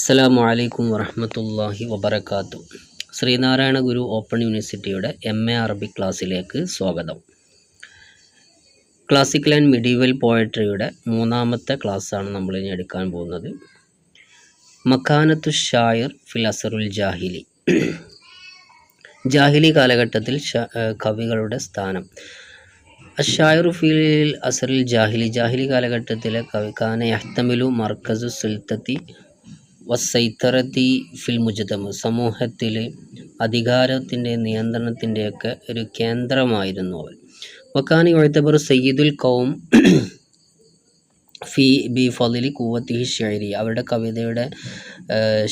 അസ്സലാമു അലൈക്കും വറഹ്മത്തുള്ളാഹി വബറകാതുഹു. ശ്രീനാരായണ ഗുരു ഓപ്പൺ യൂണിവേഴ്സിറ്റിയുടെ MA അറബിക് ക്ലാസ്സിലേക്ക് സ്വാഗതം. ക്ലാസിക്കൽ ആൻഡ് മിഡീവൽ പോയട്രിയുടെ മൂന്നാമത്തെ ക്ലാസ്സാണ് നമ്മൾ ഇനി എടുക്കാൻ പോകുന്നത്. മക്കാനത്തു ഷായിർ ഫിൽ അസറുൽ ജാഹിലി. ജാഹിലി കാലഘട്ടത്തിൽ കവികളുടെ സ്ഥാനം. അഷായിറു ഫിൽ അസറുൽ ജാഹിലി, ജാഹിലി കാലഘട്ടത്തിലെ കവി കാന യഹ്തമിലു മർക്കസു സുൽത്തത്തി വസൈത്തറത്തി ഫിൽ മുജ്തമ, സമൂഹത്തിൽ അധികാരത്തിൻ്റെ നിയന്ത്രണത്തിൻ്റെയൊക്കെ ഒരു കേന്ദ്രമായിരുന്നു അവൻ. വക്കാനി യുഅ്തബറു സയ്യിദുൽ ഖൗം ഫി ബി ഫളിലി ഖുവ്വത്തിഹി ഷഅരി, അവരുടെ കവിതയുടെ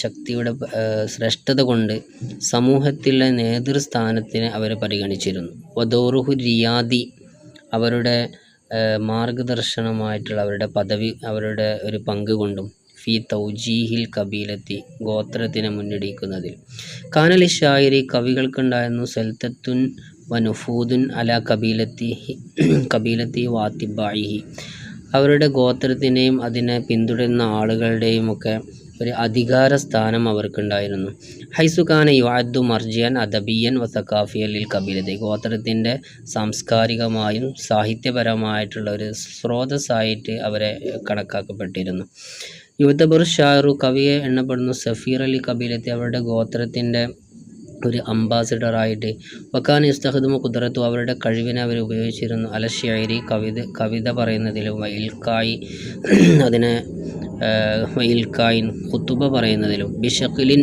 ശക്തിയുടെ ശ്രേഷ്ഠത കൊണ്ട് സമൂഹത്തിലെ നേതൃസ്ഥാനത്തിനെ അവർ പരിഗണിച്ചിരുന്നു. വദൗറുഹു റിയാദി, അവരുടെ മാർഗദർശനമായിട്ടുള്ള അവരുടെ പദവി, അവരുടെ ഒരു പങ്ക് കൊണ്ടും ഫി തൗജീഹിൽ കബീലത്തി, ഗോത്രത്തിനെ മുന്നടിക്കുന്നതിൽ. കാനലി ഷായിരി, കവികൾക്കുണ്ടായിരുന്നു സൽത്തത്തുൻ വനുഫൂദുൻ അല കബീലത്തി വാത്തിബായിഹി, അവരുടെ ഗോത്രത്തിനെയും അതിനെ പിന്തുടരുന്ന ആളുകളുടെയും ഒക്കെ ഒരു അധികാര സ്ഥാനം അവർക്കുണ്ടായിരുന്നു. ഹൈസുഖാന യുഅദ്ദു മർജിയൻ അദബിയൻ വസഖാഫിയൻ ലിൽ കബീലത്തി, ഗോത്രത്തിൻ്റെ സാംസ്കാരികമായും സാഹിത്യപരമായിട്ടുള്ള ഒരു സ്രോതസ്സായിട്ട് അവരെ കണക്കാക്കപ്പെട്ടിരുന്നു. യുഅ്തബറു ഷായിറു, കവിയെ എണ്ണപ്പെടുന്നു സഫീർ അലി കബീലത്തി, അവരുടെ ഗോത്രത്തിൻ്റെ ഒരു അംബാസിഡറായിട്ട്. വക്കാന യുസ്തഖ്ദമു ഖുദ്റത്തു, അവരുടെ കഴിവിനെ അവർ ഉപയോഗിച്ചിരുന്നു. അല ഷഅരി, കവിത പറയുന്നതിലും, വഇൽക്കായി, അതിനെ വഇൽക്കായിൻ, ഖുതുബ പറയുന്നതിലും, ബിശഖ്ലിൻ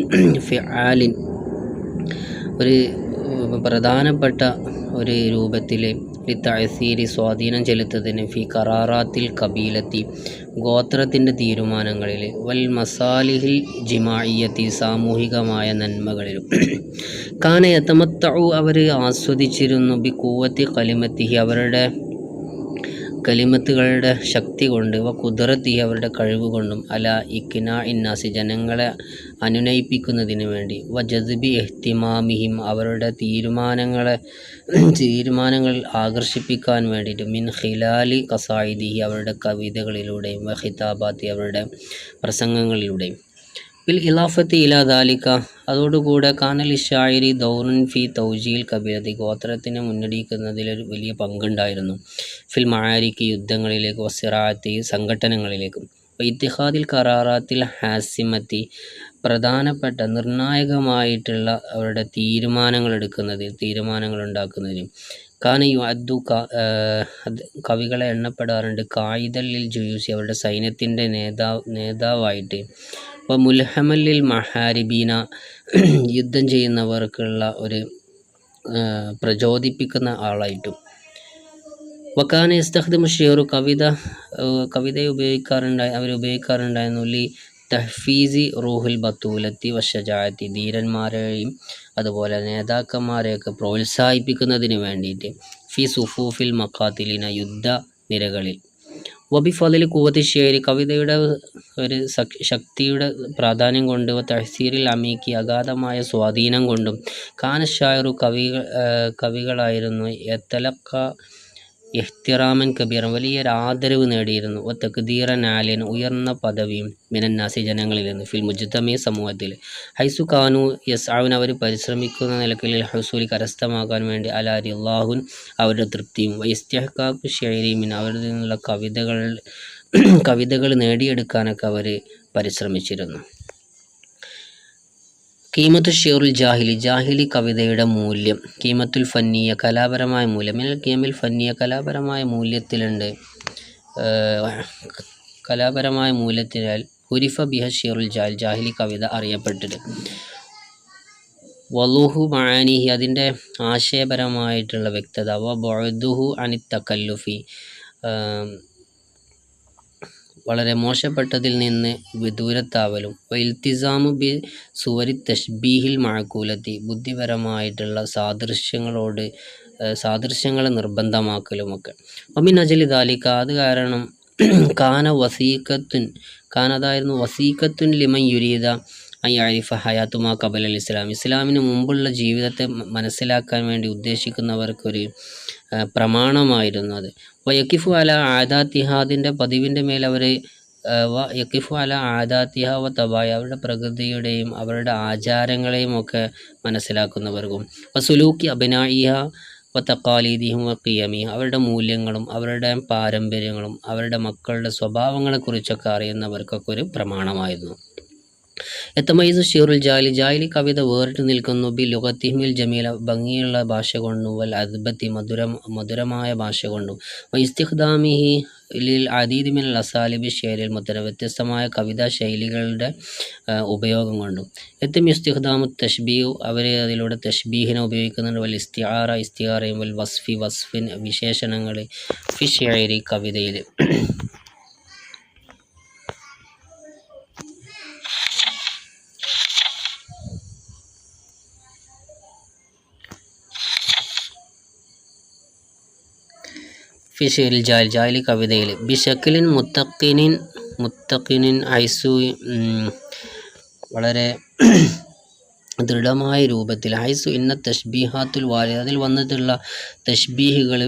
ഫിആലിൻ, ഒരു പ്രധാനപ്പെട്ട ഒരു രൂപത്തിൽ, ലിത്തഅസീരി, സ്വാധീനം ചെലുത്തതിന്, ഫി ഖറാറാത്തിൽ കബീലത്തി, ഗോത്രത്തിൻ്റെ തീരുമാനങ്ങളിൽ, വൽ മസാലിഹിൽ ജിമാഇയ്യത്തി, സാമൂഹികമായ നന്മകളിലും. കാന യതമത്തഉ, അവർ ആസ്വദിച്ചിരുന്നു, ബി ഖുവ്വത്തി കലിമത്തിഹി, അവരുടെ കലിമത്തുകളുടെ ശക്തി കൊണ്ട്, വ ഖുദ്റത്തി, അവരുടെ കഴിവ് കൊണ്ടും, അല ഇഖ്നാഇൻ നാസി, ജനങ്ങളെ അനുനയിപ്പിക്കുന്നതിന് വേണ്ടി, വ ജദ്ബി ഇഹ്തിമാമിഹിം, അവരുടെ തീരുമാനങ്ങൾ ആകർഷിപ്പിക്കാൻ വേണ്ടിയിട്ട്, മിൻ ഖിലാലി ഖസായിദിഹി, അവരുടെ കവിതകളിലൂടെയും, വ ഖിതാബാത്തി, അവരുടെ പ്രസംഗങ്ങളിലൂടെയും. ബിൽ ഇലാഫത്തി ഇലാ ദാലിക, അതോടുകൂടെ കാനലി ഷായിരി ദൗറുൻ ഫി തൗജീൽ കബീലത്തി, ഗോത്രത്തിനെ മുന്നടിക്കുന്നതിലൊരു വലിയ പങ്കുണ്ടായിരുന്നു. ഫിൽ മആരിക്ക്, യുദ്ധങ്ങളിലേക്ക്, വസിറാഅത്തി, സംഘട്ടനങ്ങളിലേക്കും, ഇത്തിഹാദിൽ ഖറാറാത്തിൽ ഹാസിമത്തി, പ്രധാനപ്പെട്ട നിർണായകമായിട്ടുള്ള അവരുടെ തീരുമാനങ്ങൾ ഉണ്ടാക്കുന്നതിനും. കാന യുഅദ്ദു, കവികളെ എണ്ണപ്പെടാറുണ്ട് ഖായിദല്ലിൽ ജുയൂസി, അവരുടെ സൈന്യത്തിൻ്റെ നേതാവായിട്ട്. വ മുൽഹമല്ലിൽ മഹാരിബീന, യുദ്ധം ചെയ്യുന്നവർക്കുള്ള ഒരു പ്രചോദിപ്പിക്കുന്ന ആളായിട്ടും. വക്കാന യസ്തഖ്ദിമു ഷിഅറു, കവിതയെ ഉപയോഗിക്കാറുണ്ടായിരുന്നു ലി തഹ്ഫീസി റൂഹുൽ ബത്തൂലത്തി വശജാഅത്തി, ധീരന്മാരെയും അതുപോലെ നേതാക്കന്മാരെയൊക്കെ പ്രോത്സാഹിപ്പിക്കുന്നതിന് വേണ്ടിയിട്ട്. ഫി സുഫൂഫിൽ മഖാത്തിലിന, യുദ്ധ നിരകളിൽ. വബി ഫളിലി ഖുവ്വത്തി ഷഅരി, കവിതയുടെ ഒരു ശക്തിയുടെ പ്രാധാന്യം കൊണ്ട്, തഹ്സീരിൽ അമീക്കി, അഗാധമായ സ്വാധീനം കൊണ്ടും. കാന ഷായിറു, കവികളായിരുന്നു യതലഖ ഇഹ്തിറാമൻ കബീറൻ, വലിയൊരു ആദരവ് നേടിയിരുന്നു. വ തഖ്ദീറൻ ആലിയൻ, ഉയർന്ന പദവിയും, മിനന്നാസി, ജനങ്ങളിൽ നിന്ന്, ഫിൽ മുജ്തമി, സമൂഹത്തിൽ. ഹൈസു കാനു യസ്അഊൻ, അവർ പരിശ്രമിക്കുന്ന നിലക്കിൽ, ഹുസൂലി, കരസ്ഥമാക്കാൻ വേണ്ടി, അലാ റിളാഹുൻ, അവരുടെ തൃപ്തിയും, വ ഇസ്തിഹ്ഖാഖു ഷഅരി മിൻ, അവരിൽ നിന്നുള്ള കവിതകൾ നേടിയെടുക്കാനൊക്കെ അവർ പരിശ്രമിച്ചിരുന്നു. ഖീമത്തു ഷിഅറുൽ ജാഹിലി, ജാഹിലി കവിതയുടെ മൂല്യം. ഖീമത്തുൽ ഫന്നിയ, കലാപരമായ മൂല്യം. മിനൽ ഖീമിൽ ഫന്നിയ, കലാപരമായ മൂല്യത്തിലുണ്ട്. കലാപരമായ മൂല്യത്തിനാൽ ഉരിഫ ബിഹ ഷിഅറുൽ ജാഹിൽ, ജാഹിലി കവിത അറിയപ്പെട്ടിട്ട്. വളുഹു മആനിഹി, അതിൻ്റെ ആശയപരമായിട്ടുള്ള വ്യക്തത. വ ബഅദുഹു അനി തകല്ലുഫി, വളരെ മോശപ്പെട്ടതിൽ നിന്ന് വിദൂരത്താവലും. വ ഇൽത്തിസാമു ബി സുവരി തഷ്ബീഹിൽ മഅകൂലത്തി, ബുദ്ധിപരമായിട്ടുള്ള സാദൃശ്യങ്ങളെ നിർബന്ധമാക്കലുമൊക്കെ. വമിൻ അജലി ദാലിക, അത് കാരണം, അതായിരുന്നു വസീഖത്തുൻ ലിമൻ യുരീദ അൻ യഅരിഫ ഹയാത്തുമാ ഖബലൽ ഇസ്ലാം, ഇസ്ലാമിന് മുമ്പുള്ള ജീവിതത്തെ മനസ്സിലാക്കാൻ വേണ്ടി ഉദ്ദേശിക്കുന്നവർക്കൊരു പ്രമാണമായിരുന്നു അത്. വയക്കിഫു അല ആദാത്തിഹ, അതിൻ്റെ പതിവിൻ്റെ മേൽ അവർ യക്കിഫു അല ആദാത്തിഹ വ തബായ, അവരുടെ പ്രകൃതിയുടെയും അവരുടെ ആചാരങ്ങളെയും ഒക്കെ മനസ്സിലാക്കുന്നവർക്കും വസുലൂക്കി അബിനായിഹ വ തക്കാലീദിഹിം വ ഖിയമിഹ, അവരുടെ മൂല്യങ്ങളും അവരുടെ പാരമ്പര്യങ്ങളും അവരുടെ മക്കളുടെ സ്വഭാവങ്ങളെക്കുറിച്ചൊക്കെ അറിയുന്നവർക്കൊക്കെ ഒരു പ്രമാണമായിരുന്നു. യത്തമയ്യിസു ഷിഅറുൽ ജാഹിലി കവിത വേറിട്ട് നിൽക്കുന്നു ബി ലുഗത്തിഹിമിൽ ജമീല, ഭംഗിയുള്ള ഭാഷ കൊണ്ടും വൽ അദ്ബത്തി, മധുരമായ ഭാഷ കൊണ്ടും ഇസ്തിഖ്ദാമിഹി ലിൽ അദീദ് മിനൽ അസാലിബി ഷിഅരിൽ മുത്തനവ്വി, വ്യത്യസ്തമായ കവിതാ ശൈലികളുടെ ഉപയോഗം കൊണ്ടും. എത്തും ഇസ്തിഖ്ദാമു തഷ്ബീഹ്, അവർ അതിലൂടെ തഷ്ബീഹിനെ ഉപയോഗിക്കുന്നുണ്ട്. വൽ ഇസ്തിആറയും വൽ വസ്ഫിൻ വിശേഷണങ്ങൾ ഫി ഷിഅരി കവിതയിൽ. ഫിഷറിൽ ജാഹിലി കവിതയിൽ ബിഷക്കിലിൻ മുത്തഖിനിൻ ഐസു, വളരെ ദൃഢമായ രൂപത്തിൽ, ഹൈസു ഇന്ന തഷ്ബീഹാത്തുൽ വാലിദ, അതിൽ വന്നിട്ടുള്ള തഷ്ബീഹുകൾ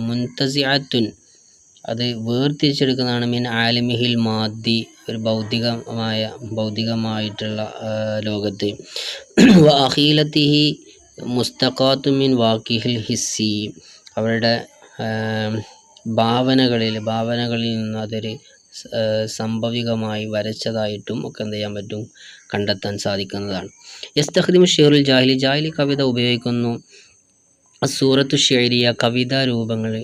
മുൻതസിഅത്തുൻ, അത് വേർതിരിച്ചെടുക്കുന്നതാണ്. മിൻ ആലിമിഹിൽ മാദി, ഒരു ഭൗതികമായിട്ടുള്ള ലോകത്ത്. വ അഖീലത്തിഹി മുസ്തഖാത്തു മിൻ വാക്കിഹിൽ ഹിസ്സി, അവരുടെ ഭാവനകളിൽ നിന്ന് അതൊരു സംഭവികമായി വരച്ചതായിട്ടും ഒക്കെ എന്ത് ചെയ്യാൻ പറ്റും, കണ്ടെത്താൻ സാധിക്കുന്നതാണ്. യസ്തഖ്ദിമു ഷിഅറുൽ ജാഹിലി കവിത ഉപയോഗിക്കുന്നു അസൂറത്തു ഷിഅരിയ, കവിതാ രൂപങ്ങൾ,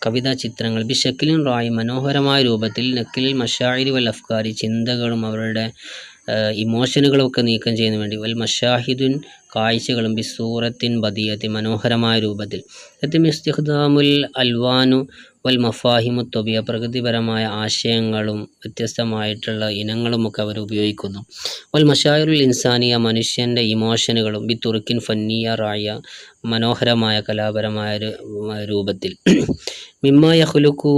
കവിതാ ചിത്രങ്ങൾ ബിഷക്കിലിൻ റായി, മനോഹരമായ രൂപത്തിൽ, നക്കിലിൽ മഷാഇരി വൽ അഫ്കാരി, ചിന്തകളും അവരുടെ ഇമോഷനുകളൊക്കെ നീക്കം ചെയ്യുന്ന വേണ്ടി, വൽ മഷാഹിദുൻ, കാഴ്ചകളും ബിസൂറത്തിൻ ബദിയത്തി, മനോഹരമായ രൂപത്തിൽ. ഇസ്തിഖ്ദാമുൽ അൽവാനു വൽ മഫാഹിമു ത്വബിയ, പ്രകൃതിപരമായ ആശയങ്ങളും വ്യത്യസ്തമായിട്ടുള്ള ഇനങ്ങളുമൊക്കെ അവർ ഉപയോഗിക്കുന്നു. വൽ മഷായിറുൽ ഇൻസാനിയ, മനുഷ്യൻ്റെ ഇമോഷനുകളും ബി തുർക്കിൻ ഫന്നിയ റായ, മനോഹരമായ കലാപരമായ രൂപത്തിൽ. മിമ്മ യഖ്ലുഖു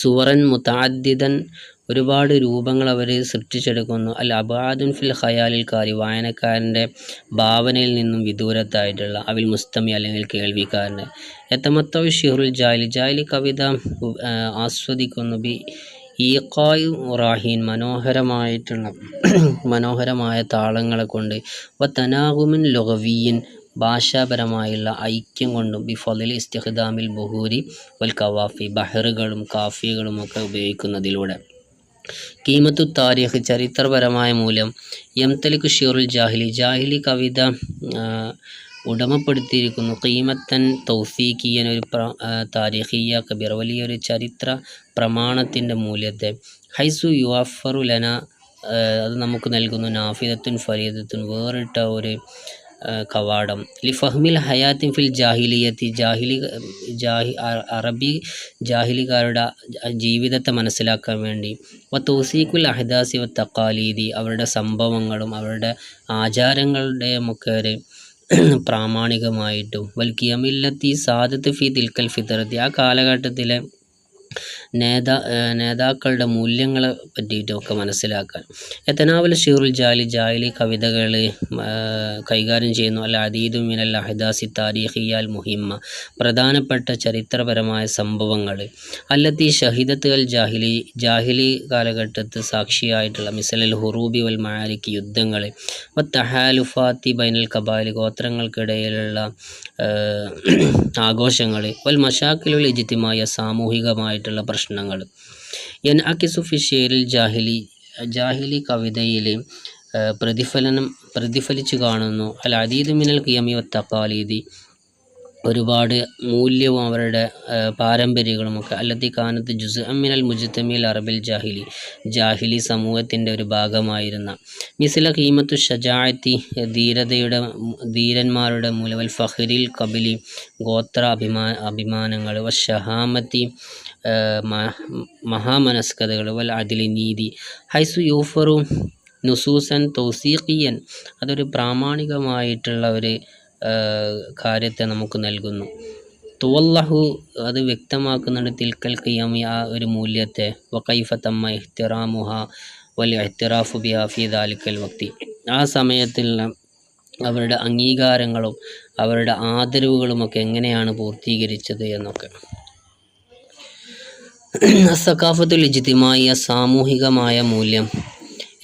സുവറൻ മുതഅദ്ദിദൻ, ഒരുപാട് രൂപങ്ങൾ അവർ സൃഷ്ടിച്ചെടുക്കുന്നു. അൽ അബാദുൻ ഫിൽ ഖയാലിൽ കാരി, വായനക്കാരൻ്റെ ഭാവനയിൽ നിന്നും വിദൂരത്തായിട്ടുള്ള, അവിൽ മുസ്തമി, അല്ലെങ്കിൽ കേൾവിക്കാരൻ്റെ. യതമത്തഉ ഷിഅറുൽ ജാഹിലി കവിത ആസ്വദിക്കുന്നു ബി ഈഖായു റാഹീൻ, മനോഹരമായ താളങ്ങളെ കൊണ്ട്, വ തനാഗുമിൻ ലുഗവിയിൻ, ഭാഷാപരമായുള്ള ഐക്യം കൊണ്ടും, ബി ഫളിൽ ഇസ്തിഖ്ദാമിൽ ബുഹൂരി വൽ കവാഫി, ബഹറുകളും കാഫിയകളും ഒക്കെ ഉപയോഗിക്കുന്നതിലൂടെ. കീമത്തു താരിഖ്, ചരിത്രപരമായ മൂല്യം. യംതലിക്കു ഷിഅറുൽ ജാഹിലി കവിത ഉടമപ്പെടുത്തിയിരിക്കുന്നു ഖീമത്തൻ തൗഫീഖിയൻ, ഒരു താരിഖിയ കബീർ, വലിയൊരു ചരിത്ര പ്രമാണത്തിൻ്റെ മൂല്യത്തെ. ഹൈസു യുവഫറു ലന, അത് നമുക്ക് നൽകുന്നു. നാഫിദത്തുൻ ഫരീദത്തുൻ, വേറിട്ട ഒരു കവാടം. ലി ഫഹ്മിൽ ഹയാത്തിൻ ഫിൽ ജാഹിലിയത്തി, അറബി ജാഹിലികാരുടെ ജീവിതത്തെ മനസ്സിലാക്കാൻ വേണ്ടി. വ തൗസീഖുൽ അഹ്ദാസി വ തഖാലീദി, അവരുടെ സംഭവങ്ങളും അവരുടെ ആചാരങ്ങളുടെയും ഒക്കെ ഒരു പ്രാമാണികമായിട്ടും. വൽ ഖിയമില്ലത്തി സാദത്ത് ഫി തിൽക്കൽ ഫിത്രത്തി, ആ കാലഘട്ടത്തിലെ നേതാക്കളുടെ മൂല്യങ്ങളെ പറ്റിയിട്ടൊക്കെ മനസ്സിലാക്കാൻ. എത്തനാവൽ ഷിഅറുൽ ജാഹിലി കവിതകൾ കൈകാര്യം ചെയ്യുന്നു അൽ അദീദു മിനൽ അഹ്ദാസി താരീഖിയൽ മുഹിമ്മ, പ്രധാനപ്പെട്ട ചരിത്രപരമായ സംഭവങ്ങൾ. അല്ലത്തി ഷഹിദത്ത് അൽ ജാഹിലി കാലഘട്ടത്ത് സാക്ഷിയായിട്ടുള്ള മിസലൽ ഹുറൂബി വൽ മആരിക്, യുദ്ധങ്ങൾ. വ തഹാലുഫാത്തി ബൈനൽ കബാലി, ഗോത്രങ്ങൾക്കിടയിലുള്ള ആഘോഷങ്ങൾ. വൽ മശാക്കിലുൽ ഇജ്തിമായ, സാമൂഹികമായിട്ടുള്ള പ്രശ്നങ്ങൾ. യൻഅകിസു ഫി ഷിഅറിൽ ജാഹിലി കവിതയിൽ പ്രതിഫലിച്ചു കാണുന്നു അൽ അദീദു മിനൽ ഖിയമി വ തഖാലീദി, ഒരുപാട് മൂല്യവും അവരുടെ പാരമ്പര്യങ്ങളുമൊക്കെ. അല്ലത്തി കാനത്ത് ജുസ്അൻ മിനൽ മുജ്തമിൽ അറബിൽ ജാഹിലി സമൂഹത്തിൻ്റെ ഒരു ഭാഗമായിരുന്ന. മിസ്ല ഖീമത്തു ഷജാഅത്തി, ധീരന്മാരുടെ മൂല്യം. വൽ ഫഖ്രിൽ ഖബലി, ഗോത്ര അഭിമാനങ്ങൾ. വ ഷഹാമത്തി, മഹാമനസ്കതകൾ. വൽ അദ്ലി, നീതി. ഹൈസു യൂഫറു നുസൂസൻ തൗസീഖിയൻ, അതൊരു പ്രാമാണികമായിട്ടുള്ള ഒരു കാര്യത്തെ നമുക്ക് നൽകുന്നു. തുവല്ലഹു, അത് വ്യക്തമാക്കുന്നുണ്ട് തിൽക്കൽ ഖിയമി, ആ ഒരു മൂല്യത്തെ. വകൈഫ തമ്മ ഇഹ്തിറാമുഹ വൽ ഇഹ്തിറാഫു ബിഹാ ഫി ദാലിക്കൽ വക്തി, ആ സമയത്തുള്ള അവരുടെ അംഗീകാരങ്ങളും അവരുടെ ആദരവുകളുമൊക്കെ എങ്ങനെയാണ് പൂർത്തീകരിച്ചത് എന്നൊക്കെ. സക്കാഫത്തുൽ ഇജ്തിമായി സാമൂഹികമായ മൂല്യം.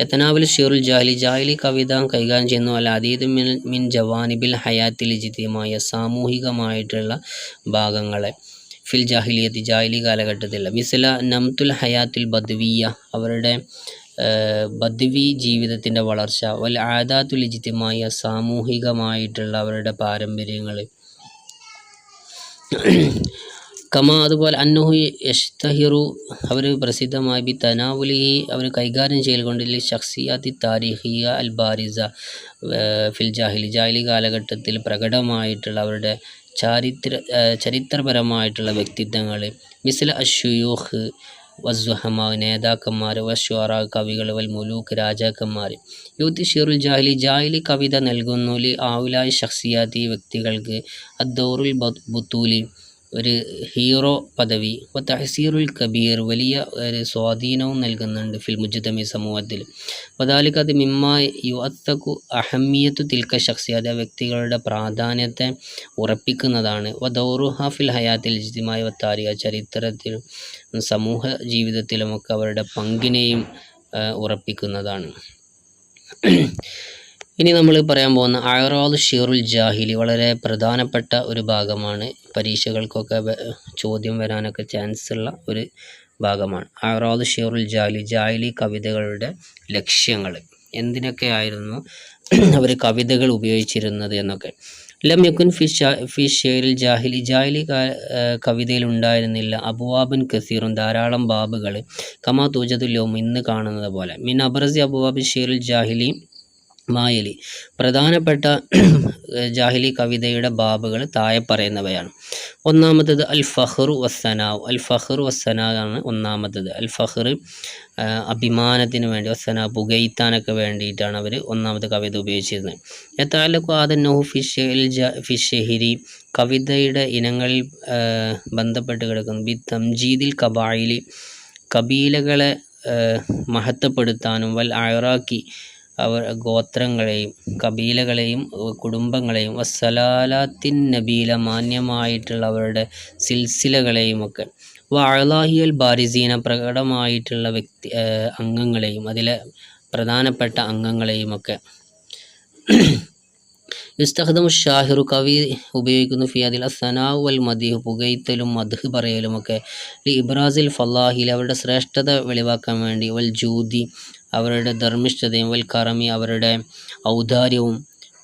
യതനാവൽ ഷിറുൽ ജാഹിലി കവിത കൈകാര്യം ചെയ്യുന്നു അല്ല അതീത് മിൻ ജവാനിബിൽ ഹയാത്തിൽ ഇജ്തിമായ സാമൂഹികമായിട്ടുള്ള ഭാഗങ്ങളെ ഫിൽ ജാഹിലി കാലഘട്ടത്തിൽ മിസല നംതുൽ ഹയാത്തുൽ ബദ്വിയ അവരുടെ ബദ്വി ജീവിതത്തിൻ്റെ വളർച്ച വൽ ആദാത്തുൽ ഇജ്തിമായ സാമൂഹികമായിട്ടുള്ള അവരുടെ പാരമ്പര്യങ്ങൾ അതുപോലെ അന്നഹു യഷ്തഹിറു അവർ പ്രസിദ്ധമായി ബി തനാവുലി അവർ കൈകാര്യം ചെയ്യൽ കൊണ്ട് ഷഖ്സിയാത്തി താരിഖിയ അൽ ബാരിസ ഫിൽ ജാഹിലി കാലഘട്ടത്തിൽ പ്രകടമായിട്ടുള്ള അവരുടെ ചരിത്രപരമായിട്ടുള്ള വ്യക്തിത്വങ്ങൾ മിസ്ല അഷ്യൂഖ് വസ്സുഹമ നേതാക്കന്മാർ വഷ്വാറ കവികൾ വൽ മുലൂക്ക് രാജാക്കന്മാർ യൂത്തി ഷിറുൽ ജാഹിലി കവിത നൽകുന്നു ലി ആവുലായി ഷഖ്സിയാത്തി വ്യക്തികൾക്ക് അദ്ദൗറുൽ ബുത്തൂലി ഒരു ഹീറോ പദവി തഹസീറുൽ കബീർ വലിയ ഒരു സ്വാധീനവും നൽകുന്നുണ്ട് ഫിൽ മുജ്തമി സമൂഹത്തിൽ. വദാലിക അത് മിമ്മ യുഅത്തഖു അഹമ്മിയത്തു തിൽക ഷഖ്സിയാത്ത് വ്യക്തികളുടെ പ്രാധാന്യത്തെ ഉറപ്പിക്കുന്നതാണ്. വദൗറുഹ ഫിൽ ഹയാത്തിൽ ഇജ്തിമായി വത്താരിക ചരിത്രത്തിലും സമൂഹ ജീവിതത്തിലുമൊക്കെ അവരുടെ പങ്കിനെയും ഉറപ്പിക്കുന്നതാണ്. ഇനി നമ്മൾ പറയാൻ പോകുന്ന അഅറാദു ഷിറുൽ ജാഹിലി വളരെ പ്രധാനപ്പെട്ട ഒരു ഭാഗമാണ്. പരീക്ഷകൾക്കൊക്കെ ചോദ്യം വരാനൊക്കെ ചാൻസ് ഉള്ള ഒരു ഭാഗമാണ്. അഅറാദു ഷിറുൽ ജാഹിലി കവിതകളുടെ ലക്ഷ്യങ്ങൾ എന്തിനൊക്കെയായിരുന്നു അവർ കവിതകൾ ഉപയോഗിച്ചിരുന്നത് എന്നൊക്കെ. ലം യകുൻ ഫി ഷിറിൽ ജാഹിലി കവിതയിൽ ഉണ്ടായിരുന്നില്ല അബ്വാബുൻ കസീറുൻ ധാരാളം ബാബുകൾ കമാ തൂജദുൽ യൗം ഇന്ന് കാണുന്നത് പോലെ. മിൻ അബ്റസി അബ്വാബി ഷിറിൽ ജാഹിലി മായലി പ്രധാനപ്പെട്ട ജാഹിലി കവിതയുടെ ബാബുകൾ താഴെ പറയുന്നവയാണ്. ഒന്നാമത്തത് അൽ ഫഖ്റു വസ്സനാ ആണ് ഒന്നാമത്തത്. അൽ ഫഖ്ർ അഭിമാനത്തിന് വേണ്ടി, വസ്സനാ പുകയ്ത്താനൊക്കെ വേണ്ടിയിട്ടാണ് അവർ ഒന്നാമത്തെ കവിത ഉപയോഗിച്ചിരുന്നത്. യതഅല്ലഖു അദന്നഹു ഫി ഷിഹ്രി കവിതയുടെ ഇനങ്ങളിൽ ബന്ധപ്പെട്ട് കിടക്കുന്നു ബി തംജീദിൽ കബായിലി കബീലകളെ മഹത്വപ്പെടുത്താനും വൽ അയറാക്കി അവർ ഗോത്രങ്ങളെയും കബീലകളെയും കുടുംബങ്ങളെയും വസ്സലാലാത്തിൻ നബീല മാന്യമായിട്ടുള്ള അവരുടെ സിൽസിലകളെയും ഒക്കെ വഅലാഹിയൽ ബാരിസീന പ്രകടമായിട്ടുള്ള അംഗങ്ങളെയും അതിലെ പ്രധാനപ്പെട്ട അംഗങ്ങളെയും ഒക്കെ. യുസ്തഖ്ദമു ഷാഹിറു കവി ഉപയോഗിക്കുന്നു ഫി അതിൽ അസ്സനാഉ വൽ മദീഹ് പുകയ്ത്തലും മദ്ഹ് പറയലുമൊക്കെ ലി ഇബ്രാസിൽ ഫല്ലാഹിൽ അവരുടെ ശ്രേഷ്ഠത വെളിവാക്കാൻ വേണ്ടി വൽ ജൂദി അവരുടെ ധർമ്മിഷ്ഠതയും വൽ കറമി അവരുടെ ഔദാര്യവും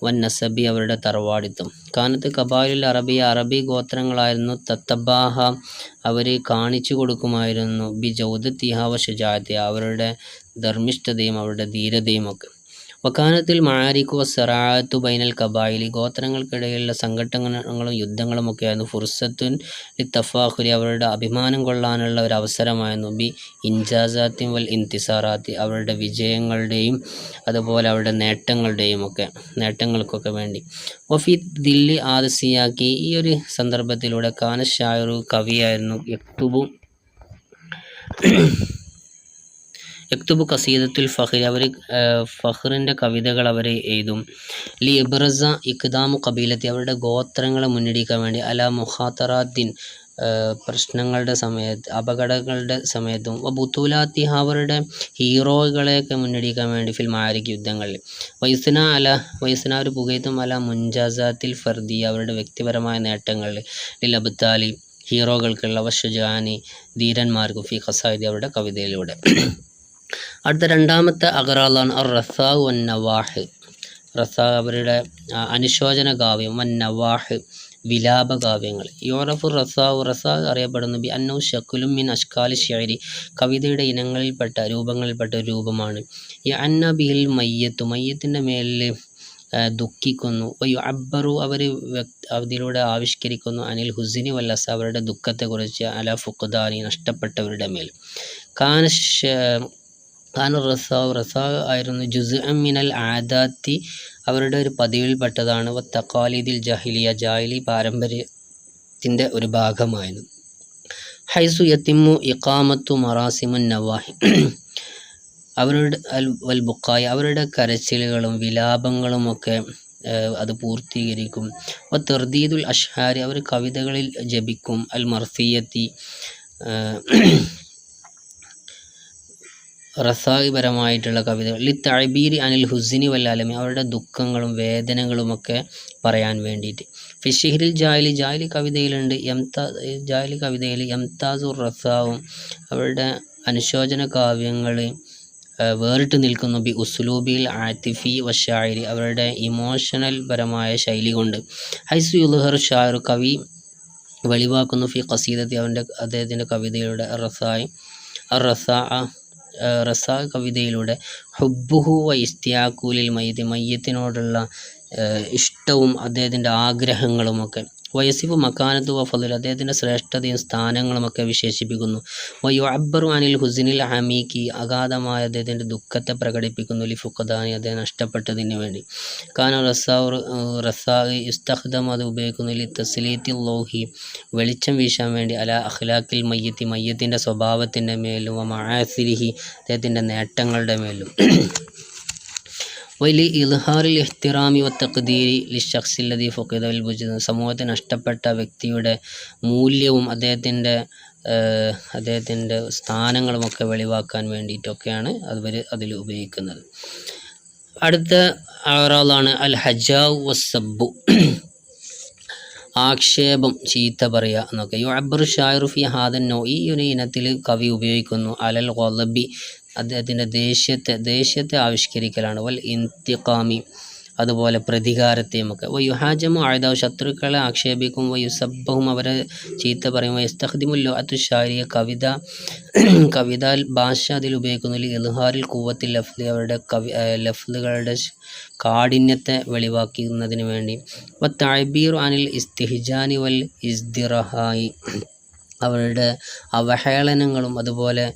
വൻ നസബി അവരുടെ തറവാടിത്തം. കാനത്ത് കബായിലുൽ അറബിയ അറബി ഗോത്രങ്ങളായിരുന്നു തത്തബാഹ അവർ കാണിച്ചു കൊടുക്കുമായിരുന്നു ബി ജൗദത്തിഹ വ ഷുജാഅത്തിഹ അവരുടെ ധർമ്മിഷ്ഠതയും അവരുടെ ധീരതയും ഒക്കെ. വക്കാനത്തിൽ മആരിഖു വസ്സറാഅത്തു ബൈനൽ കബായിലി ഗോത്രങ്ങൾക്കിടയിലുള്ള സംഘട്ടനങ്ങളും യുദ്ധങ്ങളുമൊക്കെയായിരുന്നു. ഫുർസത്തുൻ ലിത്തഫാഖുരി അവരുടെ അഭിമാനം കൊള്ളാനുള്ള ഒരു അവസരമായിരുന്നു. ബി ഇൻജാസാത്തി വൽ ഇന്തിസാറാത്തി അവരുടെ വിജയങ്ങളുടെയും അതുപോലെ അവരുടെ നേട്ടങ്ങൾക്കൊക്കെ വേണ്ടി. വഫി ദില്ലി ആദസിയാക്കി ഈ ഒരു സന്ദർഭത്തിലൂടെ കാന ഷായറു കവിയായിരുന്നു യക്തുബു കസീദത്തുൽ ഫഖ്ർ അവർ ഫഖ്റിൻ്റെ കവിതകൾ അവർ എഴുതും. ലി ഇബ്രസ ഇഖ്ദാമു കബീലത്തി അവരുടെ ഗോത്രങ്ങളെ മുന്നടിക്കാൻ വേണ്ടി അല മുഖാത്തറാത്തിൻ പ്രശ്നങ്ങളുടെ സമയത്ത് അപകടങ്ങളുടെ സമയത്തും ബുത്തൂലാത്തി അവരുടെ ഹീറോകളെയൊക്കെ മുന്നടിക്കാൻ വേണ്ടി ഫിൽ മാരിക് യുദ്ധങ്ങളിൽ. വൈസ്ന ഒരു പുകയത്തും അല മുൻജാസാത്തിൽ ഫർദി അവരുടെ വ്യക്തിപരമായ നേട്ടങ്ങളിൽ ലിൽ അബ്താലി ഹീറോകൾക്കുള്ള വഷുജാനി ധീരന്മാർക്ക് ഫി ഖസായിദി അവരുടെ കവിതയിലൂടെ. അടുത്ത രണ്ടാമത്തെ അഗറാലാണ് അർ റസാ വൻ നവാഹ്. റസാ അവരുടെ അനുശോചന കാവ്യം വൻ നവാഹ് വിലാപകാവ്യങ്ങൾ. യോറഫു റസാ അറിയപ്പെടുന്നു ബി അന്നു ഷക്കുലും മിൻ അഷ്കാലി ഷെയരി കവിതയുടെ രൂപങ്ങളിൽപ്പെട്ട ഒരു രൂപമാണ്. ഈ അന്ന ബിഹിൽ മയ്യത്തിൻ്റെ മേലിൽ ദുഃഖിക്കുന്നു. വയു അബ്ബറു അവർ അതിലൂടെ ആവിഷ്കരിക്കുന്നു അനിൽ ഹുസിനി വല്ലസ അവരുടെ ദുഃഖത്തെക്കുറിച്ച് അല ഫുഖ്ദാനി നഷ്ടപ്പെട്ടവരുടെ മേൽ. റസാ ആയിരുന്നു ജുസ്അൻ മിനൽ ആദാത്തി അവരുടെ ഒരു പതിവിൽപ്പെട്ടതാണ്. തഖാലിദിൽ ജാഹിലി പാരമ്പര്യത്തിൻ്റെ ഒരു ഭാഗമായിരുന്നു. ഹൈസു യത്തിമു ഇഖാമത്തു മറാസിമുൻ നവാഹി അവരുടെ വൽ ബുക്കായ അവരുടെ കരച്ചിലുകളും വിലാപങ്ങളുമൊക്കെ അത് പൂർത്തീകരിക്കും. തെർദീദുൽ അഷ്ഹാരി അവർ കവിതകളിൽ ജപിക്കും. അൽ മർസിയത്തി റസായിപരമായിട്ടുള്ള കവിതകൾ. ലി തഅബീരി അനിൽ ഹുസ്നി വൽ അലമി, അവരുടെ ദുഃഖങ്ങളും വേദനകളുമൊക്കെ പറയാൻ വേണ്ടിയിട്ട്. ഫിഷിഹിരിൽ ജാഹിലി കവിതയിലുണ്ട് ജാഹിലി കവിതയിൽ യംതാസുർ റസാവും, അവരുടെ അനുശോചന കാവ്യങ്ങൾ വേറിട്ട് നിൽക്കുന്നു. ബി ഉസ്ലൂബിൽ ആതിഫി വശായിരി, അവരുടെ ഇമോഷണൽ പരമായ ശൈലി കൊണ്ട്. ഹൈസു യുൽഹർ ഷായർ, കവി വെളിവാക്കുന്നു. ഫി ഖസീദത്തി, അദ്ദേഹത്തിൻ്റെ കവിതയിലൂടെ. റസാ കവിതയിലൂടെ ഹുബ്ബുഹു വ ഇസ്തിയാഖുലിൽ മയ്യത്തിനോടുള്ള ഇഷ്ടവും അദ്ദേഹത്തിൻ്റെ ആഗ്രഹങ്ങളുമൊക്കെ. വയസിഫു മക്കാനത്തു വ ഫളൽ, അദ്ദേഹത്തിൻ്റെ ശ്രേഷ്ഠതയും സ്ഥാനങ്ങളുമൊക്കെ വിശേഷിപ്പിക്കുന്നു. വയുഅബ്ബറു അനിൽ ഹുസ്നിൽ ഹമീക്കി, അഗാധമായ അദ്ദേഹത്തിൻ്റെ ദുഃഖത്തെ പ്രകടിപ്പിക്കുന്നു. ലി ഫുഖദാനി, അദ്ദേഹം നഷ്ടപ്പെട്ടതിന് വേണ്ടി. കാന റസാ ഇസ്തഖ്ദം, അത് ഉപയോഗിക്കുന്നു. ലി തസ്ലീത്തി ലോഹി, വെളിച്ചം വീശാൻ വേണ്ടി. അല അഖ്ലാഖിൽ മയ്യത്തിൻ്റെ സ്വഭാവത്തിൻ്റെ മേലും. വ മആസിരിഹി, അദ്ദേഹത്തിൻ്റെ നേട്ടങ്ങളുടെ മേലും. വലി ഇൽഹാറിൽ ഇഹ്തിറാമി വ തഖ്ദീരി ലി ശഖ്സിൽ ലദീ ഫഖദ വൽ വജ്ദ്, സമൂഹത്തിന് നഷ്ടപ്പെട്ട വ്യക്തിയുടെ മൂല്യവും അദ്ദേഹത്തിൻ്റെ സ്ഥാനങ്ങളുമൊക്കെ വെളിവാക്കാൻ വേണ്ടിയിട്ടൊക്കെയാണ് അതിൽ ഉപയോഗിക്കുന്നത്. അടുത്ത അറാളാണ് അൽ ഹജാവ് വസ്സബ്ബു, ആക്ഷേപം, ചീത്ത പറയുക എന്നൊക്കെ. യുഅബ്ബറു ഷായിറു ഫി ഹാദൻ നൗ, ഈ ഒരു ഇനത്തിൽ കവി ഉപയോഗിക്കുന്നു. അലൽ ഖളബി, അദ്ദേഹത്തിൻ്റെ ദേഷ്യത്തെ ആവിഷ്കരിക്കലാണ്. വൽ ഇന്തിഖാമി, അതുപോലെ പ്രതികാരത്തെയുമൊക്കെ. വയുഹാജമു ആയതാവ്, ശത്രുക്കളെ ആക്ഷേപിക്കും. വയുസബ്ബഹും, അവരെ ചീത്ത പറയും. വയസ്തഖ്ദിമുൽ ലുഅത്തു ഷാരിയ, കവിത ഭാഷ അതിൽ ഉപയോഗിക്കുന്നു. ഇൽഹാറിൽ ഖുവ്വത്തിൽ ലഫ്ദി, അവരുടെ ലഫ്ലുകളുടെ കാഠിന്യത്തെ വെളിവാക്കുന്നതിന് വേണ്ടി. വ തഅബീറു അനിൽ ഇസ്തിഹ്ജാനി വൽ ഇസ്തിറഹായി, അവരുടെ അവഹേളനങ്ങളും അതുപോലെ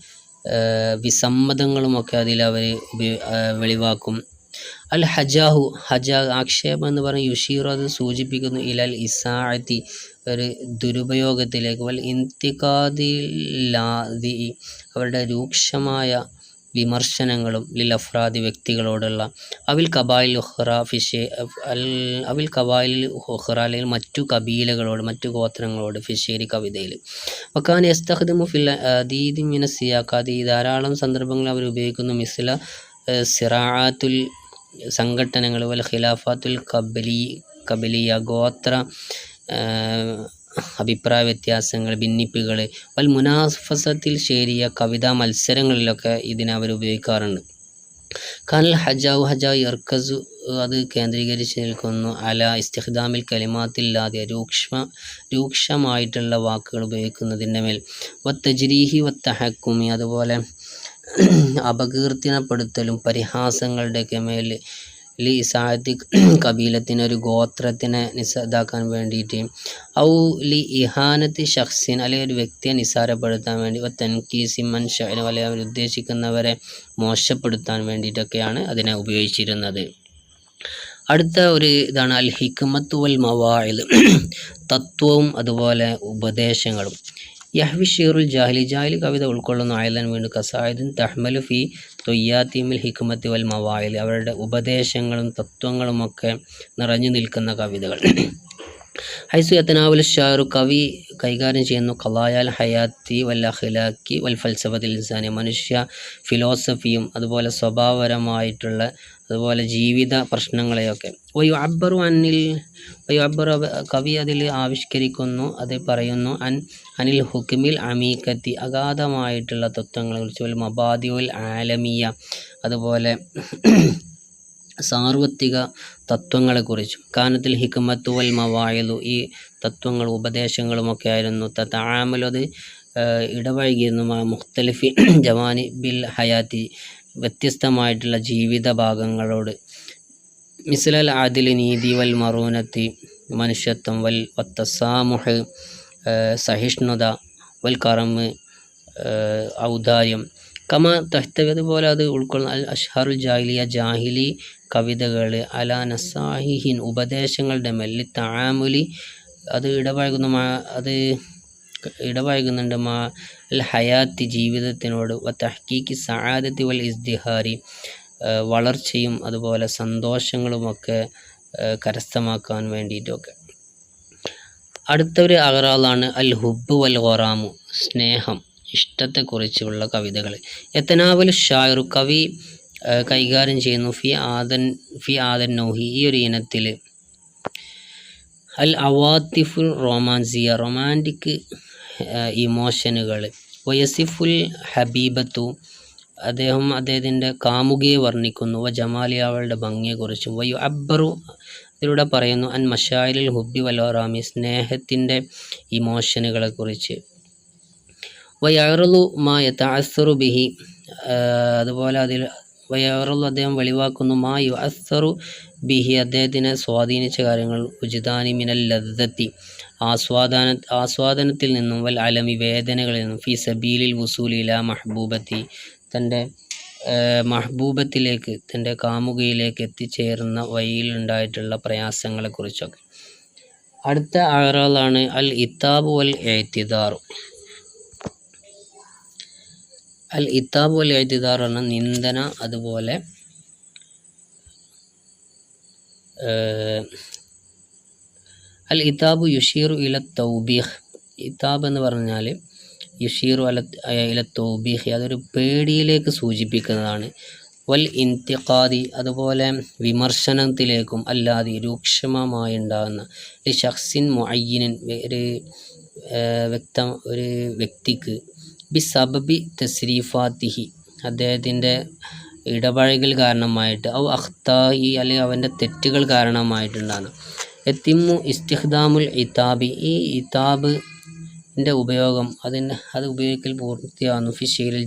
വിസമ്മതങ്ങളുമൊക്കെ അതിൽ അവർ വെളിവാക്കും. അൽ ഹജാഹു, ആക്ഷേപം എന്ന് പറഞ്ഞ് യുഷീറു, അത് സൂചിപ്പിക്കുന്നു. ഇലൽ ഇസാഅത്തി, ഒരു ദുരുപയോഗത്തിലേക്ക്. വൽ ഇന്തിഖാദിലാദി, അവരുടെ രൂക്ഷമായ വിമർശനങ്ങളും. ലിൽ അഫ്രാദി, വ്യക്തികളോടുള്ള. അവിൽ കബായിൽ ഉഖ്റ അവിൽ കബായിൽ ഉഖ്റ, അല്ലെങ്കിൽ മറ്റു കബീലകളോട്, മറ്റു ഗോത്രങ്ങളോട്. ഫിഷേരി കവിതയിൽ. വക്കാന യസ്തഖ്ദിമു ഫിൽ അദീദി മിന സിയാഖാതി, ധാരാളം സന്ദർഭങ്ങൾ അവർ ഉപയോഗിക്കുന്നു. മിസ്ല സിറാഅത്തുൽ, സംഘട്ടനങ്ങൾ. വൽ ഖിലാഫാത്തുൽ കബലിയ, ഗോത്ര അഭിപ്രായ വ്യത്യാസങ്ങൾ, ഭിന്നിപ്പുകൾ. വൽ മുനാഫസത്തിൽ ശേരിയ, കവിതാ മത്സരങ്ങളിലൊക്കെ ഇതിനെ അവർ ഉപയോഗിക്കാറുണ്ട്. കനൽ ഹജാവ് യർക്കസു, അത് കേന്ദ്രീകരിച്ച് നിൽക്കുന്നു. അല ഇസ്തിഖ്ദാമിൽ കലിമാത്തില്ലാതെ, രൂക്ഷമായിട്ടുള്ള വാക്കുകൾ ഉപയോഗിക്കുന്നതിൻ്റെ മേൽ. വത്തജ്രീഹി വത്തഹക്കുമി, അതുപോലെ അപകീർത്തനപ്പെടുത്തലും പരിഹാസങ്ങളുടെയൊക്കെ മേൽ. ലി ഇസാഅത്തി കബീലത്തിന്, ഒരു ഗോത്രത്തിനെ ഇതാക്കാൻ വേണ്ടിയിട്ട്. ഔ ലി ഇഹാനത്തി ഷഖ്സിൻ, അല്ലെങ്കിൽ ഒരു വ്യക്തിയെ നിസ്സാരപ്പെടുത്താൻ വേണ്ടി. തൻകീസി മൻ ശഅന, അല്ലെങ്കിൽ അവർ ഉദ്ദേശിക്കുന്നവരെ മോശപ്പെടുത്താൻ വേണ്ടിയിട്ടൊക്കെയാണ് അതിനെ ഉപയോഗിച്ചിരുന്നത്. അടുത്ത ഒരു ഇതാണ് അൽ ഹിക്മത്തു വൽ മവാഇദ്, തത്വവും അതുപോലെ ഉപദേശങ്ങളും. യഹ്വി ഷിറുൽ ജാഹിലി കവിത ഉൾക്കൊള്ളുന്ന ആയലൻ വീണ്ടും കസായിദുൻ തഹ്മലു ഫി തൊയ്യാത്തിമിൽ ഹിക്മത്തി വൽ മവാഇൽ, അവരുടെ ഉപദേശങ്ങളും തത്വങ്ങളുമൊക്കെ നിറഞ്ഞു നിൽക്കുന്ന കവിതകൾ. ഹൈസു യതനാവൽ ഷായറു, കവി കൈകാര്യം ചെയ്യുന്നു. ഖലായാൽ ഹയാത്തി വൽ അഖ്ലാഖി വൽ ഫൽസഫത്തിൽ ഇൻസാനി, മനുഷ്യ ഫിലോസഫിയും അതുപോലെ സ്വഭാവപരമായിട്ടുള്ള അതുപോലെ ജീവിത പ്രശ്നങ്ങളെയൊക്കെ. വയുഅബ്ബറു കവി അതിൽ ആവിഷ്കരിക്കുന്നു, അത് പറയുന്നു. അനിൽ ഹുക്മിൽ അമീക്കത്തി, അഗാധമായിട്ടുള്ള തത്വങ്ങളെക്കുറിച്ച്. വൽ മബാദിഉൽ ആലമിയ, അതുപോലെ സാർവത്രിക തത്വങ്ങളെക്കുറിച്ചും. കാനത്തിൽ ഹിക്മത്തു വൽ മവാഇദു, ഈ തത്വങ്ങളും ഉപദേശങ്ങളുമൊക്കെ ആയിരുന്നു. തതആമലു, അത് ഇടപഴകിയിരുന്നു. മുഖ്തലിഫി ജവാനി ബിൽ ഹയാത്തി, വ്യത്യസ്തമായിട്ടുള്ള ജീവിത ഭാഗങ്ങളോട്. മിസ്ലൽ ആദിൽ, നീതി. വൽ മറൂനത്തി, മനുഷ്യത്വം. വത്തസാമുഹ്, സഹിഷ്ണുത. വൽ കറമ്, ഔദാര്യം. കമ തഹ്തവി, അതുപോലെ അത് ഉൾക്കൊള്ളുന്ന അൽ അഷ്ഹാറുൽ ജാഹിലിയ, ജാഹിലി കവിതകൾ. അല നസാഹിഹിൻ, ഉപദേശങ്ങളുടെ മേൽ. തആമുലി, അത് ഇടപഴകുന്നുണ്ട്. അൽ ഹയാത്തി, ജീവിതത്തിനോട്. വ തഹ്കീക്കി സആദത്തി വൽ ഇസ്തിഹാരി, വളർച്ചയും അതുപോലെ സന്തോഷങ്ങളുമൊക്കെ കരസ്ഥമാക്കാൻ വേണ്ടിയിട്ടൊക്കെ. അടുത്ത ഒരു അഗറാളാണ് അൽ ഹുബ് വൽ ഖറാമു, സ്നേഹം, ഇഷ്ടത്തെക്കുറിച്ചുള്ള കവിതകൾ. യതനാവലു ഷായിറു, കവി കൈകാര്യം ചെയ്യുന്നു ഫി ആദൻ നൗഹി, ഈ ഒരു ഇനത്തിൽ അൽ അവാത്തിഫുൽ റൊമാൻസിയ, റൊമാൻറ്റിക് ഇമോഷനുകൾ. വയസിഫുൽ ഹബീബത്തു, അദ്ദേഹത്തിൻ്റെ കാമുകിയെ വർണ്ണിക്കുന്നു. ജമാലി, അവളുടെ ഭംഗിയെക്കുറിച്ചും. വയു അബ്ബറു, ഇതിലൂടെ പറയുന്നു അൻ മഷായിലിൽ ഹുബി വലോറാമി, സ്നേഹത്തിൻ്റെ ഇമോഷനുകളെക്കുറിച്ച്. വയറുലു മാ യതഅസ്സറു ബിഹി, അതുപോലെ അതിൽ വയറുലു, അദ്ദേഹം വെളിവാക്കുന്നു മാ യു അസ്സറു ബിഹി, അദ്ദേഹത്തിനെ സ്വാധീനിച്ച കാര്യങ്ങൾ. ഉജ്ദാനി മിനൽ ലദ്ദത്തി, ആസ്വാദനത്തിൽ നിന്നും. വൽ അലമി, വേദനകളിൽ നിന്നും. ഫി സബീലിൽ വുസൂലി ഇലാ മഹ്ബൂബത്തി, തൻ്റെ മഹ്ബൂബത്തിലേക്ക്, തൻ്റെ കാമുകയിലേക്ക് എത്തിച്ചേരുന്ന വഴിയിലുണ്ടായിട്ടുള്ള പ്രയാസങ്ങളെക്കുറിച്ചൊക്കെ. അടുത്ത അഅറാളാണ് അൽ ഇത്താബ് വൽ ഇഅ്തിദാർ. അൽ ഇത്താബ് വൽ ഇഅ്തിദാർ എന്ന നിന്ദന, അതുപോലെ അൽ ഇതാബു യുഷീറു ഇല തൗബീഹ്, ഇതാബ് എന്ന് പറഞ്ഞാൽ യുഷീറു ഇല തൗബീഹ്, അതൊരു പേടിയിലേക്ക് സൂചിപ്പിക്കുന്നതാണ്. വൽ ഇന്തിഖാദി, അതുപോലെ വിമർശനത്തിലേക്കും. അല്ലാതെ രൂക്ഷമായി ഉണ്ടാകുന്ന ഒരു ഷഖ്സിൻ മുഅയ്യിനിൻ, ഒരു വ്യക്തിക്ക്. ബി സബബി തസ്രീഫാത്തിഹി, അദ്ദേഹത്തിൻ്റെ ഇടപഴകൽ കാരണമായിട്ട്. ഔ അഖ്താഹി, അല്ലെങ്കിൽ അവൻ്റെ തെറ്റുകൾ കാരണമായിട്ടുണ്ടാകുന്ന. എത്തിമു ഇസ്തിഖ്ദാമുൽ ഇതാബി, ഈ ഇതാബിൻ്റെ ഉപയോഗം, അത് ഉപയോഗിക്കൽ പൂർത്തിയാകുന്നു. ഫി ഷിഅ്റിൽ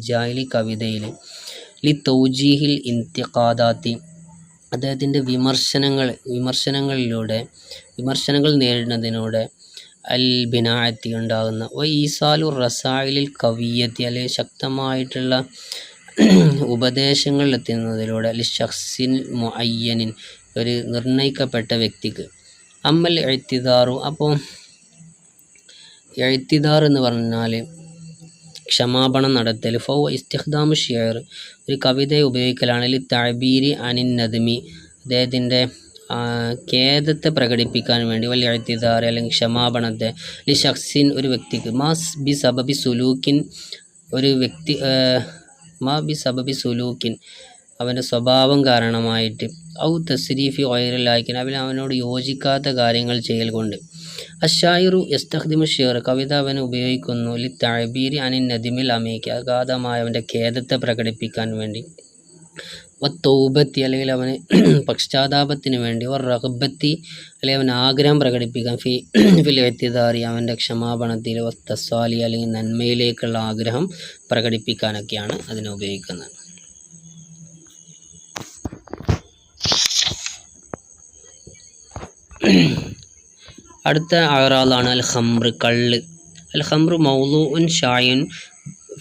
ജാഹിലി കവിതയിൽ. ലി തൗജീഹിൽ ഇന്തിഖാദാത്തി, അദ്ദേഹത്തിൻ്റെ വിമർശനങ്ങൾ നേരിടുന്നതിലൂടെ. അൽ ബിനാഅത്തി, ഉണ്ടാകുന്ന. വ ഈസാലു റസായിലിൽ കവിയത്തി, അല്ലെങ്കിൽ ശക്തമായിട്ടുള്ള ഉപദേശങ്ങൾ എത്തുന്നതിലൂടെ. അൽ ഷഖ്സിൻ മുഅയ്യനിൻ, ഒരു നിർണയിക്കപ്പെട്ട വ്യക്തിക്ക്. അമ്മൽ ഇഅ്തിദാറു, അപ്പോൾ ഇഅ്തിദാർ എന്ന് പറഞ്ഞാൽ ക്ഷമാപണം നടത്തൽ. ഫൗ ഇസ്തിഖ്ദാമു ഷിഅർ, ഒരു കവിതയെ ഉപയോഗിക്കലാണ്. ലി തഅബീരി അനിൻ നദ്മി, അദ്ദേഹത്തിൻ്റെ ഖേദത്തെ പ്രകടിപ്പിക്കാൻ വേണ്ടി. വൽ ഇഅ്തിദാർ, അല്ലെങ്കിൽ ക്ഷമാപണത്തെ. ലി ഷഖ്സിൻ, ഒരു വ്യക്തിക്ക്. ബി സബബി സുലൂക്കിൻ, ഒരു വ്യക്തി. ബി സബബി സുലൂക്കിൻ, അവൻ്റെ സ്വഭാവം കാരണമായിട്ട്. ഔ തസ്രീഫി ഗൈറിൽ, അവനോട് യോജിക്കാത്ത കാര്യങ്ങൾ ചെയ്യൽ കൊണ്ട്. അഷായിറു യസ്തഖ്ദിമു ഷിഅർ, കവിത അവൻ ഉപയോഗിക്കുന്നു. ലി തഅബീരി അനിൻ നദിമിൽ അമീക്ക്, അഗാധമായ അവൻ്റെ ഖേദത്തെ പ്രകടിപ്പിക്കാൻ വേണ്ടി. വ തൗബത്തി, അല്ലെങ്കിൽ അവന് പശ്ചാത്താപത്തിന് വേണ്ടി. വ റഗ്ബത്തി, അല്ലെങ്കിൽ അവൻ ആഗ്രഹം പ്രകടിപ്പിക്കാൻ. ഫിൽ ഇഅ്തിദാരി, അവൻ്റെ ക്ഷമാപണത്തിൽ. വ തസ്വാലി, അല്ലെങ്കിൽ നന്മയിലേക്കുള്ള ആഗ്രഹം പ്രകടിപ്പിക്കാനൊക്കെയാണ് അതിനെ ഉപയോഗിക്കുന്നത്. അടുത്ത അഅറാളാണ് അൽ ഖംർ, കള്ള്. അൽ ഖംറു മൗളൂഉൻ ഷായിൻ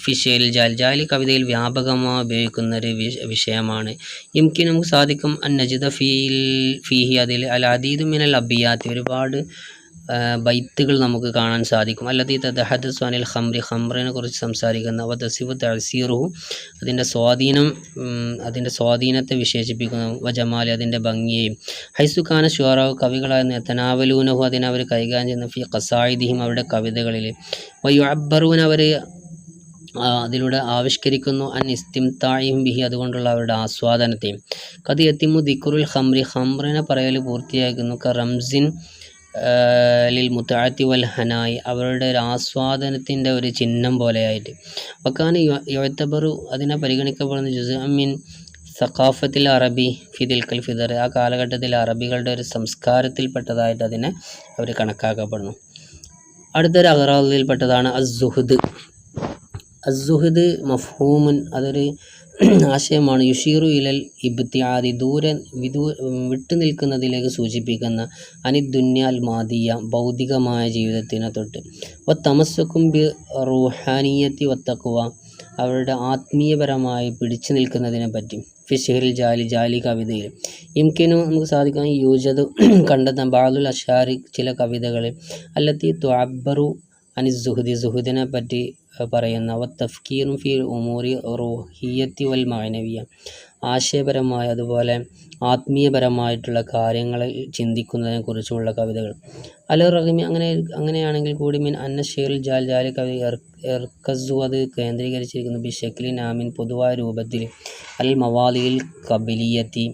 ഫി ഷിഅ്റിൽ ജാഹിലി കവിതയിൽ വ്യാപകമായി ഉപയോഗിക്കുന്ന ഒരു വിഷയമാണ്. യംകിൻ, നമുക്ക് സാധിക്കും. അൻ നജിദ ഫീഹി, അതിൽ അൽ അദീദു മിനൽ അബിയാത്തി, ഒരുപാട് ബൈത്തുകൾ നമുക്ക് കാണാൻ സാധിക്കും. അല്ലദീ തതഹദ്ദസു അനിൽ ഖംറി, ഖംറിനെ കുറിച്ച് സംസാരിക്കുന്ന. വ തസിഫു തഅ്സീറുഹു, അതിൻ്റെ സ്വാധീനത്തെ വിശേഷിപ്പിക്കുന്നു. വ ജമാലി, അതിൻ്റെ ഭംഗിയെയും. ഹൈസു കാന ശുഅറാഉ, കവികളായിരുന്നു. യതനാവലൂനഹു, അതിനെ അവർ കൈകാര്യം ചെയ്യുന്നു. ഫി ഖസായിദിഹിം, അവരുടെ കവിതകളിൽ. വ യുഅബ്ബറൂന, അവർ അതിലൂടെ ആവിഷ്കരിക്കുന്നു. അൻ ഇസ്തിംതാഇഹിം ബിഹി, അതുകൊണ്ടുള്ള അവരുടെ ആസ്വാദനത്തെയും. ഖദ് യതിമു ദിക്റുൽ ഖംറി, ഖംറിനെ പറയൽ പൂർത്തിയാക്കുന്നു. ക റംസിൻ ലിൽ മുതഅത്തി വൽ ഹനായി, അവരുടെ ഒരു ആസ്വാദനത്തിൻ്റെ ഒരു ചിഹ്നം പോലെയായിട്ട്. വക്കാന യുഅ്തബറു, അതിനെ പരിഗണിക്കപ്പെടുന്ന ജുസ്അൻ മിൻ സഖാഫത്തിൽ അറബി ഫി തിൽക്കൽ ഫിദർ, ആ കാലഘട്ടത്തിൽ അറബികളുടെ ഒരു സംസ്കാരത്തിൽപ്പെട്ടതായിട്ട് അതിനെ അവർ കണക്കാക്കപ്പെടുന്നു. അടുത്തൊരു അഗറാളിൽപ്പെട്ടതാണ് അസ്സുഹ്ദ്. അസ്സുഹ്ദ് മഫ്ഹൂമുൻ, അതൊരു ആശയമാണ്. യുഷീറു ഇലൽ ഇബ്തിആദി, വിട്ടു നിൽക്കുന്നതിലേക്ക് സൂചിപ്പിക്കുന്ന. അനി ദുന്യാൽ മാദിയ, ഭൗതികമായ ജീവിതത്തിനെ തൊട്ട്. വ തമസ്സുക്കും ബി റൂഹാനിയത്തി വ തഖ്വ, അവരുടെ ആത്മീയപരമായി പിടിച്ചു നിൽക്കുന്നതിനെ പറ്റി. ഫി ഷിഅ്റിൽ ജാലി കവിതയിൽ. യംകിനു, നമുക്ക് സാധിക്കും. യൂജദു, കണ്ടെത്താൻ. ബഅ്ദുൽ അശ്ആരി, ചില കവിതകൾ. അല്ലത്തി തുഅബ്ബറു അനിസുഹുദി സുഹുദിനെ പറ്റി പറയുന്ന തഫ്കീറും ഫി ഉമൂറി റൂഹിയത്തി വൽ മാനവിയ ആശയപരമായ അതുപോലെ ആത്മീയപരമായിട്ടുള്ള കാര്യങ്ങളിൽ ചിന്തിക്കുന്നതിനെ കുറിച്ചുമുള്ള കവിതകൾ. റഹീമി അങ്ങനെയാണെങ്കിൽ കൂടി മിൻ അന്ന ഷെയ്റുൽ ജാലി കവിത എർക്കസു അത് കേന്ദ്രീകരിച്ചിരിക്കുന്നു ബിഷക്ലി നാമിൻ പൊതുവായ രൂപത്തിൽ അൽ മവാലിയിൽ കബിലിയത്തി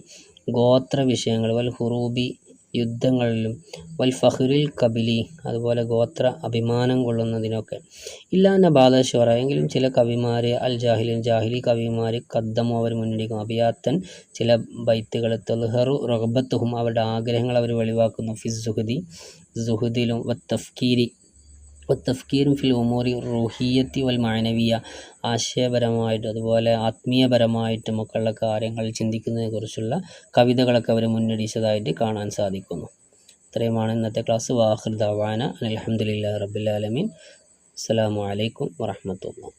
ഗോത്ര വിഷയങ്ങൾ വൽ ഹുറൂബി യുദ്ധങ്ങളിലും വൽ ഫഹ്റിൽ കബിലി അതുപോലെ ഗോത്ര അഭിമാനം കൊള്ളുന്നതിനൊക്കെ. ഇല്ലാന്ന ബാദഷോറ എങ്കിലും ചില കവിമാരെ ജാഹിലി കവിമാർ കദ്ദമോ അവർ മുന്നണിക്കും അബിയാത്തൻ ചില ബൈത്തുകൾ തൽഹറു റഗ്ബത്തുഹും അവരുടെ ആഗ്രഹങ്ങൾ അവർ വെളിവാക്കുന്നു സുഹുദിലും തഫ്കീറും ഫിൽ ഉമൂറി റൂഹിയത്തി വൽ മാനവിയ ആശയപരമായിട്ടും അതുപോലെ ആത്മീയപരമായിട്ടും ഒക്കെയുള്ള കാര്യങ്ങൾ ചിന്തിക്കുന്നതിനെക്കുറിച്ചുള്ള കവിതകളൊക്കെ അവർ മുന്നടിച്ചതായിട്ട് കാണാൻ സാധിക്കുന്നു. ഇത്രയുമാണ് ഇന്നത്തെ ക്ലാസ്. വാഖിർ ദഅവാന അൽഹംദുലില്ലാഹി റബ്ബിൽ ആലമീൻ. അസ്സലാമു അലൈക്കും വറഹ്മത്തുള്ളാഹി.